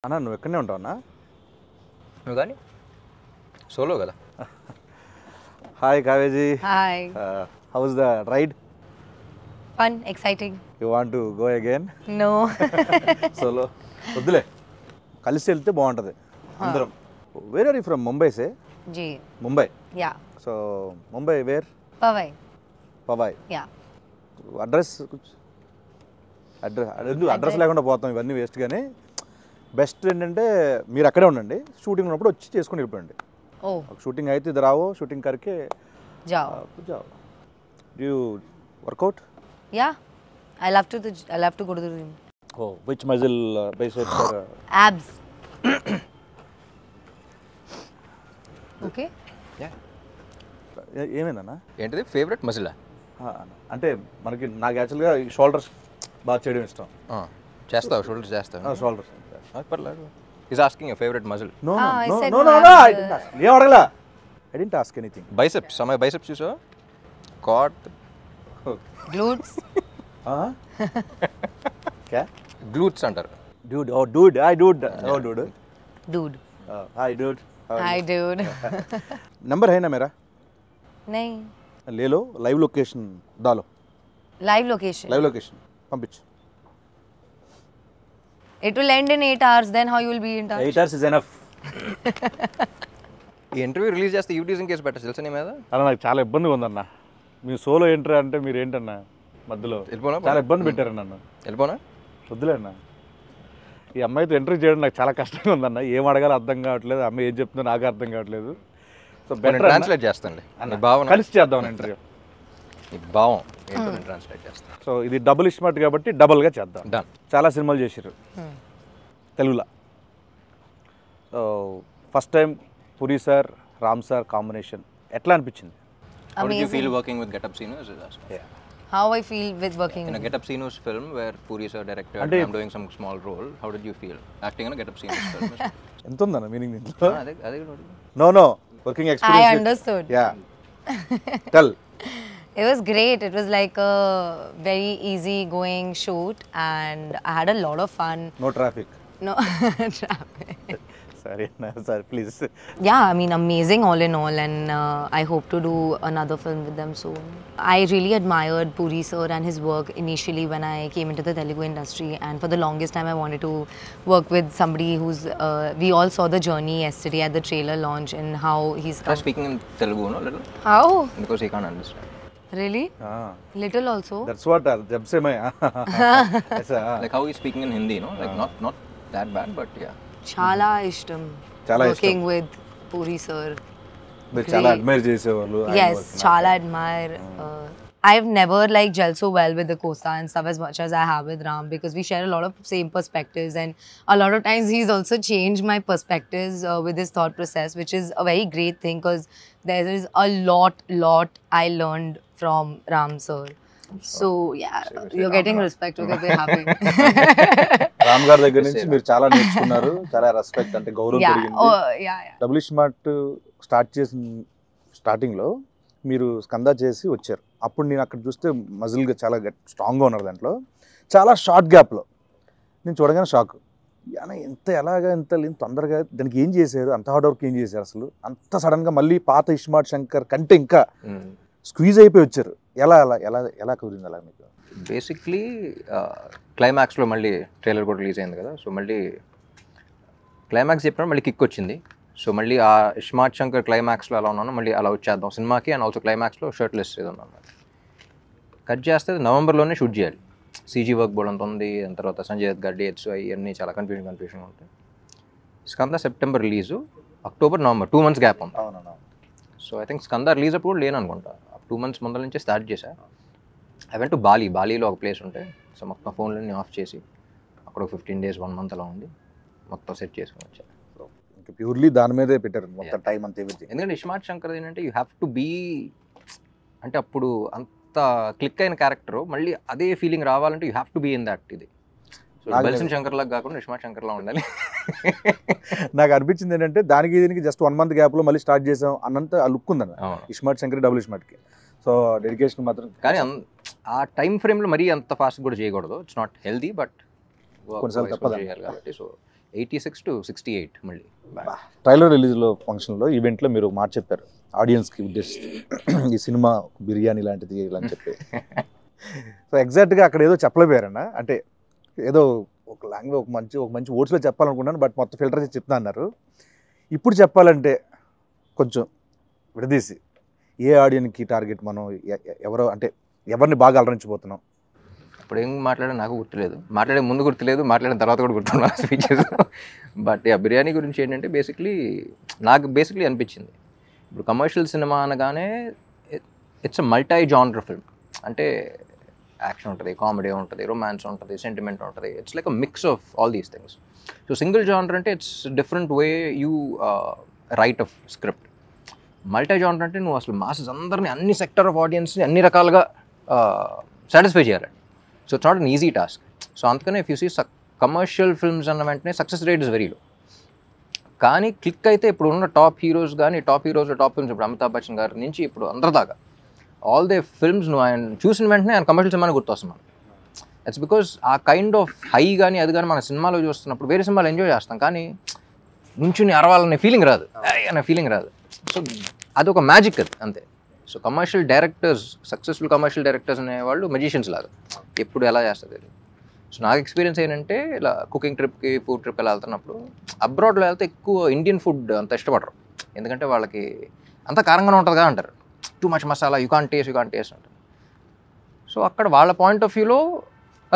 అన్నా నువ్వు ఎక్కడనే ఉంటావు అన్నా? నువ్వు కానీ సోలో కదా. హాయ్ కావేజీ. Hi. How's the ride? Fun, exciting. You want to go again? No. Solo వద్దులే, కలిసి వెళ్తే బాగుంటుంది అందరం. Where are you from? Mumbai సే? G. Mumbai. Yeah. So Mumbai where? Pavai. Powai. Yeah. Address address లేకుండా పోతాం, ఇవన్నీ వేస్ట్. కానీ బెస్ట్ ఏంటంటే మీరు అక్కడే ఉండండి, షూటింగ్ ఉన్నప్పుడు వచ్చి చేసుకుని వెళ్ళిపోండి. Oh. షూటింగ్ అయితే ఇది రావో, షూటింగ్ కరికే Jao. जाओ. Do you work out? Yeah. I love to go to the gym. Oh, which muscle biceps or Abs. Okay. ఏమైందన్నా? ఏంటిది ఫేవరెట్ మజిలా? అంటే మనకి నాకు యాక్చువల్గా షోల్డర్స్ బాగా చేయడం ఇష్టం. చేస్తావు షోల్డర్స్ చేస్తావు? షోల్డర్స్ పర్లేదు. Is asking your favourite muscle. No I no said no no, no abs. ఏం అడగలా. I didn't ask anything. Biceps, సమయ బైసెప్స్ చూసావా? కాట్ Glutes. क्या గ్లూట్స్ అంటారు. dude? Oh dude, hi dude. Oh dude. Dude. Hi dude. Hi, dude. Number है ना मेरा? नहीं. ले लो, लाइव लोकेशन डालो. Live location. लाइव लोकेशन पंपिंచు. It will end in 8 hours. Then how you will be in touch? 8 hours is enough. ఈ interview release చేస్తే యూటీజన్ కేసు పెట్టచ్చు తెలుసా నీ మీద? అలా నాకు చాలా ఇబ్బందిగా ఉందన్న. మీ సోలో ఎంట్రీ అంటే మీరు ఏంటన్నా మధ్యలో వెళ్ళిపోనా? చాలా ఇబ్బంది పెట్టారు నన్ను. వెళ్ళిపోనా? వద్దులే అన్న, ఈ అమ్మాయితో ఎంట్రీ చేయడం నాకు చాలా కష్టంగా ఉందన్న. ఏం అడగాలో అర్థం కావట్లేదు, అమ్మాయి ఏం చెప్తుందో నాకు అర్థం కావట్లేదు. సో నేను ట్రాన్స్లేట్ చేస్తానులే నీ భావన. కలిసి చేద్దాం ఇంటర్వ్యూ. నీ భావం ఏంటో నేను ట్రాన్స్లేట్ చేస్తాను. సో ఇది డబుల్ ఇస్మార్ట్ కాబట్టి డబుల్గా చేద్దాం. డన్. చాలా సినిమాలు చేశారు తెలుగులో. So first time puri sir Ram sir combination ఎట్లా అనిపించింది? How did you Amazing. feel working with Get Up Sinus? How I feel with working. In a Get Up Sinus film where Puri sir directed and I'm doing some small role, how did you feel acting in a Get Up Sinus film? ఎంత ఉందన్న meaning దీంట్లో? అదే కూడా no no working I experience. understood. Yeah tell. It was great. It was like a very easy going shoot and I had a lot of fun. No traffic. No traffic. సరే అన్న, సరే please. Yeah, I mean, amazing all in all, and I hope to do another film with them soon. I really admired Puri sir and his work initially when I came into the Telugu industry, and for the longest time I wanted to work with somebody who's, we all saw the journey yesterday at the trailer launch and how he's Try speaking in Telugu, no, little, How? because he can't understand. Really? Little also? That's what జబ్ సే మై Like how he's speaking in Hindi, no, like not that bad, but yeah. Chala ishtam. Chala Working with Puri sir. మీరు చాలా admire చేసేవాళ్ళు. Yes, Chala admire. I've never like gelled so well with the Costa and stuff as much as I have with Ram because we share a lot of same perspectives and a lot of times he's also changed my perspectives with his thought process, which is a very great thing because there is a lot I learned from Ram sir. So yeah, you're getting respect. Okay, we're happy. Ram గారి దగ్గర నుంచి మీరు చాలా నేర్చుకున్నారు, చాలా respect అంటే గౌరవం Yeah. పెరిగింది. Oh yeah. Double smart start చేసిన స్టార్టింగ్లో మీరు స్కందా చేసి వచ్చారు. అప్పుడు నేను అక్కడ చూస్తే మజిల్గా చాలా స్ట్రాంగ్గా ఉన్నారు. దాంట్లో చాలా షార్ట్ గ్యాప్లో నేను చూడగానే షాక్. ఎలాగా ఎంత తొందరగా దానికి ఏం చేశారు, అంత హార్డ్ వర్క్ ఏం చేశారు, అసలు అంత సడన్గా మళ్ళీ పాత ఇస్మార్ట్ శంకర్ కంటే ఇంకా స్క్వీజ్ అయిపోయి వచ్చారు. ఎలా ఎలా ఎలా ఎలా కుదిరింది అలా మీకు? బేసిక్లీ క్లైమాక్స్లో మళ్ళీ ట్రైలర్ కూడా రిలీజ్ అయింది కదా, సో మళ్ళీ క్లైమాక్స్ చెప్పినప్పుడు మళ్ళీ కిక్ వచ్చింది. సో మళ్ళీ ఆ ఇస్మార్ట్ శంకర్ క్లైమాక్స్లో ఎలా ఉన్నానో మళ్ళీ అలా వచ్చేద్దాం సినిమాకి. అండ్ ఆల్సో క్లైమాక్స్లో షర్ట్లెస్ ఏదో ఉన్నాను. కట్ చేస్తే నవంబర్లోనే షూట్ చేయాలి. సీజీ వర్క్ బోర్డ్ అంత ఉంది, దాని తర్వాత సంజయ్ దత్ గారి డేట్స్ అవన్నీ చాలా కన్ఫ్యూజన్ ఉంటాయి. Skanda September release, October November 2 months gap ఉంది. అవునన్నా. So I think Skanda release అప్పుడు కూడా లేను అనుకుంటా. 2 months ముందర నుంచే స్టార్ట్ చేశా. ఐ వెంట్ టు బాలీలో ఒక ప్లేస్ ఉంటే, సో మొత్తం ఫోన్లన్నీ ఆఫ్ చేసి అక్కడ 15 days 1 month అలా ఉండి మొత్తం సెట్ చేసుకుని వచ్చా. ఇంకా ప్యూర్లీ దాని మీదే పెట్టారు మొత్తం టైం అంతా ఎవ్రీథింగ్. ఎందుకంటే ఇస్మార్ట్ శంకర్ ఏంటంటే యూ హ్యావ్ టు బీ, అంటే అప్పుడు అంత క్లిక్ అయిన క్యారెక్టర్ మళ్ళీ అదే ఫీలింగ్ రావాలంటే you have to be in that. ఇది సో బల్సిన్ శంకర్ లాగా కాకుండా ఇస్మార్ట్ శంకర్ లా ఉండాలి. నాకు అనిపించింది ఏంటంటే దానికి దీనికి జస్ట్ 1 month గ్యాప్లో మళ్ళీ స్టార్ట్ చేసాం అన్నంత ఆ లుక్ ఉందన్న ఇస్మార్ట్ శంకర్ డబుల్ ఇస్మార్ట్కి. సో డెడికేషన్ మాత్రం. కానీ ఆ టైం ఫ్రేమ్లో మరీ అంత ఫాస్ట్ కూడా చేయకూడదు. ఇట్స్ నాట్ హెల్దీ, బట్ కొన్నిసార్లు తప్పదు చేయాలి కాబట్టి. సో 86 to 68 మళ్ళీ back. ట్రైలర్ రిలీజ్లో ఫంక్షన్లో ఈవెంట్లో మీరు ఒక మాట చెప్పారు ఆడియన్స్కి ఉద్దేశిస్తూ ఈ సినిమా బిర్యానీ లాంటిది ఇలా అని చెప్పి సో ఎగ్జాక్ట్గా అక్కడ ఏదో చెప్పలేకపోయారన్న అంటే ఏదో ఒక లాంగ్వేజ్ ఒక మంచి వర్డ్స్లో చెప్పాలనుకున్నాను బట్ మొత్తం ఫిల్టర్ చేసి చెప్తా అన్నారు ఇప్పుడు చెప్పాలంటే కొంచెం విడదీసి ఏ ఆడియన్కి టార్గెట్ మనం ఎవరో అంటే ఎవరిని బాగా అలరించిపోతున్నాం ఇప్పుడు ఏం మాట్లాడా నాకు గుర్తులేదు, మాట్లాడే ముందు గుర్తులేదు, మాట్లాడిన తర్వాత కూడా గుర్తున్నా స్పీచెస్. బట్ ఆ బిర్యానీ గురించి ఏంటంటే నాకు బేసిక్లీ అనిపించింది ఇప్పుడు కమర్షియల్ సినిమా అనగానే it's a multi genre film. అంటే యాక్షన్ ఉంటుంది, కామెడీ ఉంటుంది, రొమాన్స్ ఉంటుంది, సెంటిమెంట్ ఉంటుంది. It's like a mix of all these things. So single genre అంటే it's different way you write of script. Multi genre అంటే నువ్వు అసలు మాసెస్ అందరినీ అన్ని సెక్టర్ ఆఫ్ ఆడియన్స్ని అన్ని రకాలుగా సాటిస్ఫై చేయాలి. So it's not an easy task. So అందుకనే if you see commercial films అన్న వెంటనే success rate is very low. కానీ క్లిక్ అయితే ఇప్పుడు ఉన్న టాప్ హీరోస్ టాప్ ఫిల్మ్స్ ఇప్పుడు అమితాబ్ బచ్చన్ గారి నుంచి ఇప్పుడు అందరి దాకా ఆల్ దే ఫిల్మ్స్ నువ్వు ఆయన చూసిన వెంటనే ఆయన కమర్షియల్ సినిమాని గుర్తొస్తాం మనం. ఇట్స్ బికాస్ ఆ కైండ్ ఆఫ్ హై కానీ అది కానీ మన సినిమాలో చూస్తున్నప్పుడు వేరే సినిమాలు ఎంజాయ్ చేస్తాం కానీ నుంచుని అరవాలనే ఫీలింగ్ రాదు, అనే ఫీలింగ్ రాదు. సో అదొక మ్యాజిక్ అది అంతే. So commercial directors, successful commercial directors అనేవాళ్ళు మెజిషియన్స్ లాగా ఎప్పుడు ఎలా చేస్తుంది. సో నాకు ఎక్స్పీరియన్స్ ఏంటంటే ఇలా కుకింగ్ ట్రిప్కి ఫుడ్ ట్రిప్ ఎలా వెళ్తున్నప్పుడు అబ్రాడ్లో వెళ్తే ఎక్కువ ఇండియన్ ఫుడ్ అంత ఇష్టపడరు, ఎందుకంటే వాళ్ళకి అంత కారంగానే ఉంటుంది కదా అంటారు, too much masala, you can't taste అంటారు. సో అక్కడ వాళ్ళ పాయింట్ ఆఫ్ వ్యూలో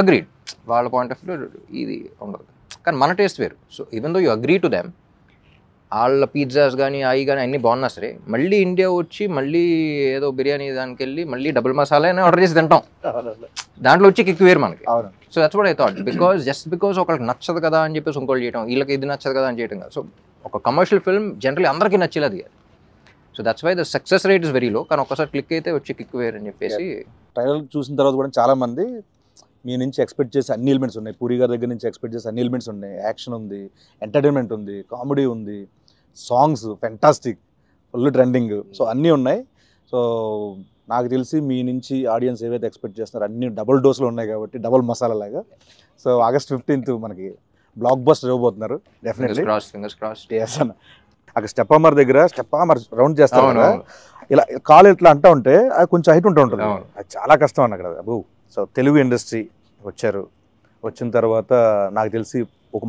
అగ్రీడ్, వాళ్ళ పాయింట్ ఆఫ్ వ్యూలో ఇది ఉండదు. కానీ మన టేస్ట్ వేరు. So even though you agree to them, వాళ్ళ పిజ్జాస్ కానీ అవి కానీ అన్నీ బాగున్నా సరే మళ్ళీ ఇండియా వచ్చి మళ్ళీ ఏదో బిర్యానీ దానికి వెళ్ళి మళ్ళీ డబుల్ మసాలా అని ఆర్డర్ చేసి తింటాం, దాంట్లో వచ్చి కిక్ వేరు మనకి. So that's what I thought. Because ఒకరికి నచ్చదు కదా అని చెప్పేసి ఇంకోటి చేయడం, వీళ్ళకి ఇది నచ్చదు కదా అని చేయడం కాదు. సో ఒక కమర్షియల్ ఫిల్మ్ జనరల్లీ అందరికీ నచ్చేది అది. So that's why the success rate is very low. కానీ ఒకసారి క్లిక్ అయితే వచ్చి కిక్ వేరు అని చెప్పేసి. ట్రైలర్ చూసిన తర్వాత కూడా చాలామంది మీ నుంచి ఎక్స్పెక్ట్ చేసే అన్ని ఎలిమెంట్స్ ఉన్నాయి, పూరి గారి దగ్గర నుంచి ఎక్స్పెక్ట్ చేసే అన్ని ఎలిమెంట్స్ ఉన్నాయి. యాక్షన్ ఉంది, ఎంటర్టైన్మెంట్ ఉంది, కామెడీ ఉంది, songs fantastic, full trending, so అన్నీ ఉన్నాయి. సో నాకు తెలిసి మీ నుంచి ఆడియన్స్ ఏవైతే ఎక్స్పెక్ట్ చేస్తున్నారో అన్ని డబుల్ డోస్లో ఉన్నాయి కాబట్టి డబుల్ మసాలా లాగా. సో August 15th మనకి బ్లాక్ బస్టర్ ఇవ్వబోతున్నారు డెఫినెట్లీ. Fingers cross. అక్కడ స్టెప్ అమర్ రౌండ్ చేస్తారు కదా, ఇలా కాలు ఇట్లా అంటూ ఉంటే అది కొంచెం హైట్ ఉంటుంది, అది చాలా కష్టం అన్న కదా అబ్బు. సో తెలుగు ఇండస్ట్రీ వచ్చిన తర్వాత నాకు తెలిసి ఒక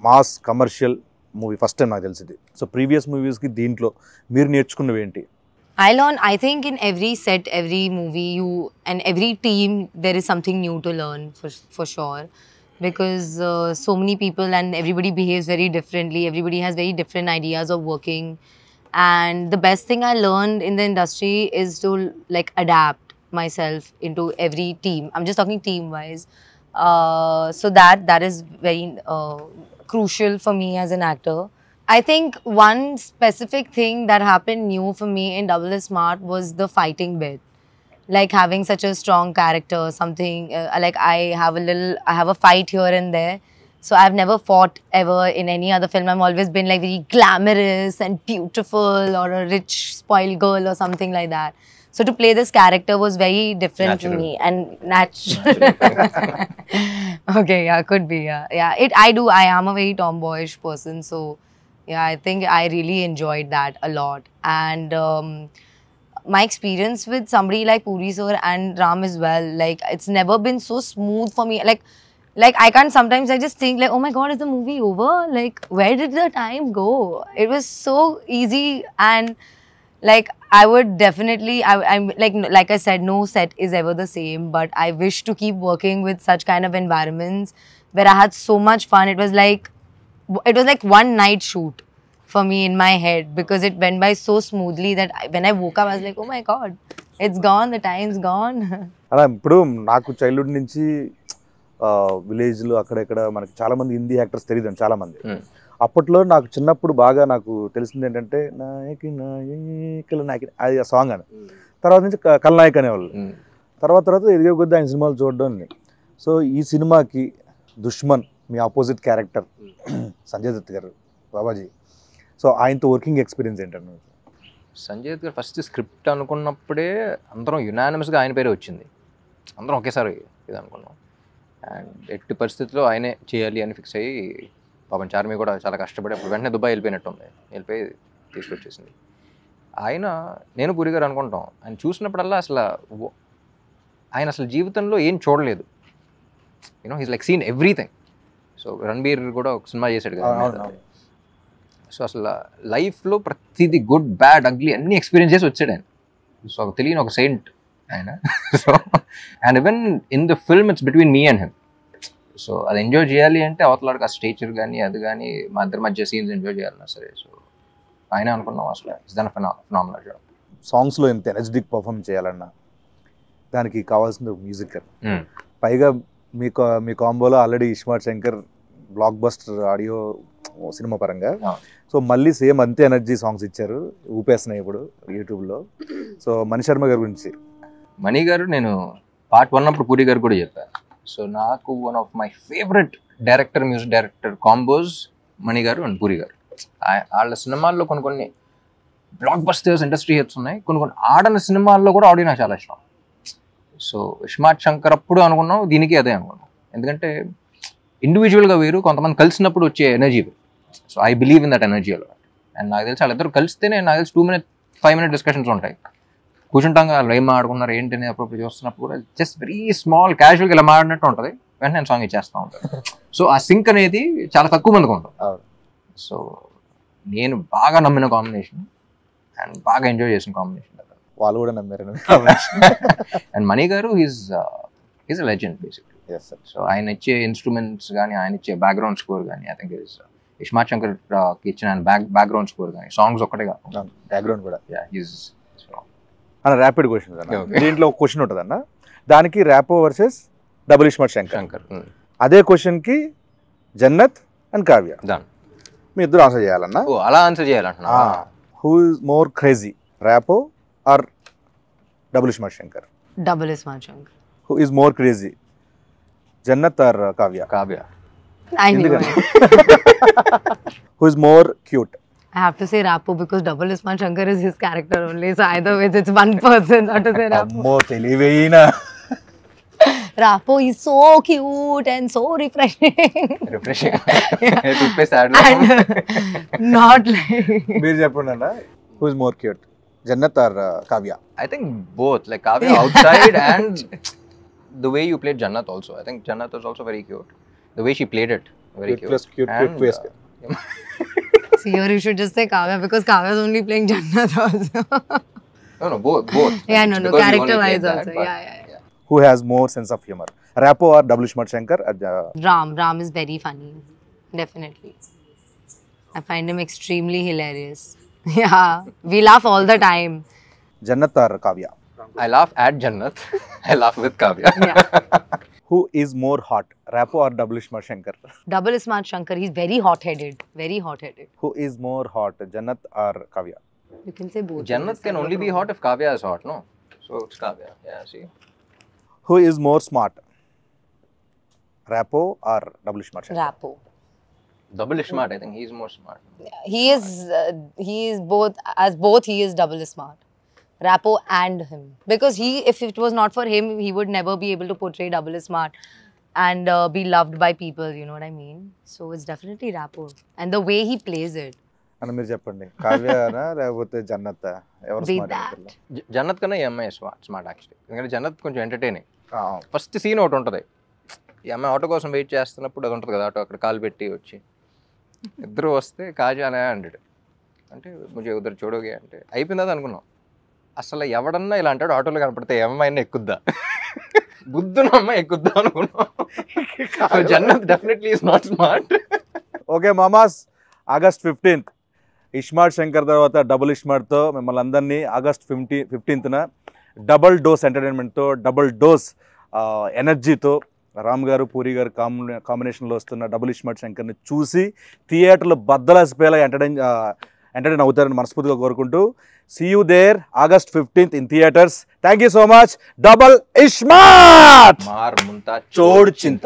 mass commercial movie first time నాకు తెలిసింది. సో ప్రీవియస్ మూవీస్కి దీంట్లో మీరు నేర్చుకున్నవి ఏంటి? I think in every set, every movie, and every team, there is something new to learn for sure. Because so many people and everybody behaves very differently. Everybody has very different ideas of working. And the best thing I learned in the industry is to like adapt myself into every team. I'm just talking team-wise. So that is very crucial for me as an actor. I think one specific thing that happened new for me in Double is Smart was the fighting bit. Like having such a strong character, something like I have a fight here and there. So I've never fought ever in any other film. I've always been like very glamorous and beautiful or a rich spoiled girl or something like that. So to play this character was very different to me and natural. Okay, yeah, could be, yeah. I am a very tomboyish person, so yeah, I think I really enjoyed that a lot. And my experience with somebody like Puri sir and Ram as well, like it's never been so smooth for me. Like I can't, sometimes I just think like, oh my god, is the movie over? Like where did the time go? It was so easy. And like I would definitely, I'm like I said, no set is ever the same, but I wish to keep working with such kind of environments where I had so much fun. It was like one night shoot for me in my head, because it went by so smoothly that when I woke up I was like, oh my god, it's gone, the time's gone. అలా ఇప్పుడు నాకు childhood నుంచి విలేజ్లో అక్కడెక్కడ మనకి చాలామంది Hindi actors తెలియదు చాలామంది. అప్పట్లో నాకు చిన్నప్పుడు బాగా నాకు తెలిసింది ఏంటంటే నాయకి నాయకుల నాయకి అది ఆ సాంగ్ అని, తర్వాత నుంచి కల్నాయక్ అనేవాళ్ళు, తర్వాత ఎదిగే కొద్ది ఆయన సినిమాలు చూడడం. సో ఈ సినిమాకి దుష్మన్ మీ ఆపోజిట్ క్యారెక్టర్ సంజయ్ దత్ గారు, బాబాజీ, సో ఆయనతో వర్కింగ్ ఎక్స్పీరియన్స్ ఏంటంటే? సంజయ్ దత్ గారు ఫస్ట్ స్క్రిప్ట్ అనుకున్నప్పుడే అందరం యునానిమస్గా ఆయన పేరే వచ్చింది, అందరం ఒకేసారి ఇది అనుకున్నాం. అండ్ ఎట్టి పరిస్థితుల్లో ఆయనే చేయాలి అని ఫిక్స్ అయ్యి పాపం చార్మి కూడా చాలా కష్టపడి అప్పుడు వెంటనే దుబాయ్ వెళ్ళిపోయినట్టుంది, వెళ్ళిపోయి తీసుకొచ్చేసింది. ఆయన నేను పూరి గారు అనుకుంటాం, ఆయన చూసినప్పుడల్లా ఆయన అసలు జీవితంలో ఏం చూడలేదు. He's like seen everything. So Ranbir కూడా ఒక సినిమా చేశాడు కదా. సో అసలు లైఫ్లో ప్రతిదీ గుడ్ బ్యాడ్ అగ్లీ అన్ని ఎక్స్పీరియన్స్ చేసి వచ్చాడు ఆయన. సో తెలియని ఒక సెయింట్ ఆయన. So and even in the film it's between me and him. So అది ఎంజాయ్ చేయాలి అంటే అవతలాడికి ఆ స్టేచర్ కానీ అది కానీ మా ఇద్దరి మధ్య సీన్స్ ఎంజాయ్ చేయాలన్నా సరే. సో ఆయన అనుకున్నాం అసలు ఇట్స్ దన్ ఫినామినల్ జాబ్. సాంగ్స్లో ఇంత ఎనర్జెటిక్ పర్ఫామ్ చేయాలన్నా దానికి కావాల్సిన మ్యూజిక్. పైగా మీ కాంబోలో already Ismart Shankar blockbuster audio cinema పరంగా. సో మళ్ళీ సేమ్ అంతే ఎనర్జీ సాంగ్స్ ఇచ్చారు, ఊపేస్తున్నాయి ఇప్పుడు యూట్యూబ్లో. సో మణి శర్మ గారి గురించి. మణి గారు నేను పార్ట్ 1 అప్పుడు పూరి గారు కూడా చెప్పాను. సో నాకు one of my favourite director, music director combos Mani గారు అండ్ పూరి గారు. వాళ్ళ సినిమాల్లో కొన్ని బ్లాక్ బస్టర్స్ ఇండస్ట్రీ హిట్స్ ఉన్నాయి, కొన్ని ఆడని సినిమాల్లో కూడా ఆడియో నాకు చాలా ఇష్టం. సో ఇస్మార్ట్ శంకర్ అప్పుడు అనుకున్నాం, దీనికి అదే అనుకున్నాం. ఎందుకంటే ఇండివిజువల్గా వేరు, కొంతమంది కలిసినప్పుడు వచ్చే ఎనర్జీ వేరు. So I believe in that energy అలా. అండ్ నాకు తెలిసి వాళ్ళిద్దరు కలిస్తేనే నాకు తెలిసి 2-5 minute డిస్కషన్స్ ఉంటాయి. కూర్చుంటాం వాళ్ళు ఏం ఆడుకున్నారు ఏంటని అప్పుడు చూస్తున్నప్పుడు కూడా జస్ట్ వెరీ స్మాల్ క్యాజువల్గా ఇలా మాడినట్టు ఉంటుంది, వెంటనే నేను సాంగ్ ఇచ్చేస్తూ ఉంటాను. సో ఆ సింక్ అనేది చాలా తక్కువ మందికి ఉంటుంది. సో నేను బాగా నమ్మిన కాంబినేషన్ అండ్ బాగా ఎంజాయ్ చేసిన కాంబినేషన్. వాళ్ళు కూడా నమ్మారు. అండ్ మణి గారు is a legend basically. So ఆయన ఇచ్చే ఇన్స్ట్రుమెంట్స్ కానీ, ఆయన ఇచ్చే బ్యాక్గ్రౌండ్ స్కోర్ కానీ, ఐ థింక్ ఇస్మార్ట్ శంకర్ ఇచ్చిన బ్యాక్గ్రౌండ్ స్కోర్ కానీ, సాంగ్స్ ఒక్కటే కాదు బ్యాక్గ్రౌండ్ కూడా. అన్న ర్యాపిడ్ క్వశ్చన్ అన్న, దీంట్లో ఒక క్వశ్చన్ ఉంటుంది అన్న, దానికి ర్యాపో వర్సెస్ డబుల్ ఇస్మార్ట్ శంకర్. అదే క్వశ్చన్కి జన్నత్ అండ్ కావ్య, మీ ఇద్దరు ఆన్సర్ చేయాలన్నా. అలా ఆన్సర్ చేయాలంటున్నా. Who is more crazy, Rapo or double iSmart Shankar? Double Ismaart Shankar. Who is more crazy, Jannat or Kavya? Kavya. I knew it. Who is more cute? I have to say Rapo because Double Ismaart Shankar is his character only. So either way, it's one person. Not to say Rapo. Ammo teliveina. Rapo is so cute and so refreshing. Refreshing. And not like. Meer cheppundana. Who is more cute, Jannat or Kavya? I think both. Like Kavya outside and the way you played Jannat also. I think Jannat was also very cute. The way she played it, very cute. Plus cute, and, cute face. See, here you should just say Kavya because Kavya is only playing Jannat also. No, both. Yeah, It's no, because you only character wise played that, also. but Yeah. Who has more sense of humor, Rapo or Double Ismaart Shankar? Ram is very funny. Definitely. I find him extremely hilarious. Yeah, we laugh all the time. Jannat or Kavya? I laugh at Jannat. I laugh with Kavya. Yeah. Who is more hot, Rapo or Double Ismaart Shankar? Double Ismaart Shankar, he's very hot-headed. Very hot-headed. Who is more hot, Jannat or Kavya? You can say both. Jannat can only be hot if Kavya is hot, no? So it's Kavya. Yeah, see. Who is more smart, Rapo or Double Ismaart Shankar? Rapo. Double Ismaart, I think he's more smart. He is both, he is Double Ismaart. Rapo and him. Because if it was not for him, he would never be able to portray Double Ismaart and be loved by people, you know what I mean? So it's definitely Rapo. And the way he plays it. అని మీరు చెప్పండి, కావ్యనా లేకపోతే జన్నత్? ఎవరు Be smart that. అనుకుంటున్నారు? జన్నత్ కన్నా ఈ అమ్మాయి smart actually. ఎందుకంటే జన్నత్ కొంచెం ఎంటర్టైనింగ్. ఫస్ట్ సీన్ ఒకటి ఉంటుంది, ఈ అమ్మాయి ఆటో కోసం వెయిట్ చేస్తున్నప్పుడు అది ఉంటుంది కదా, ఆటో అక్కడ కాలు పెట్టి వచ్చి ఇద్దరు వస్తే కాజానే అంటాడు, అంటే ముझे ఉదర్ చూడోగే అంటే అయిపోయిందా అనుకున్నాం. అసలు ఎవడన్నా ఇలా అంటాడు ఆటోలో కనపడితే ఏమైనా ఎక్కుద్దా, బుద్ధున అమ్మాయి ఎక్కుద్దా అనుకున్నాం. Jannat definitely is not smart. Okay మామాస్, ఆగస్ట్ 15th ఇస్మార్ట్ శంకర్ తర్వాత డబుల్ ఇస్మార్ట్తో మిమ్మల్ని అందరినీ ఆగస్ట్ 15th డబుల్ డోస్ ఎంటర్టైన్మెంట్తో, డబుల్ డోస్ ఎనర్జీతో రామ్ గారు పూరి గారు కాంబినేషన్లో వస్తున్న డబుల్ ఇస్మార్ట్ శంకర్ని చూసి థియేటర్లో బద్దలాసిపోయేలా ఎంటర్టైన్ అవుతారని మనస్ఫూర్తిగా కోరుకుంటూ, see you there August 15th in theaters. Thank you so much. Double Ismaart. మార్ ముంతా చోడ్ చింత.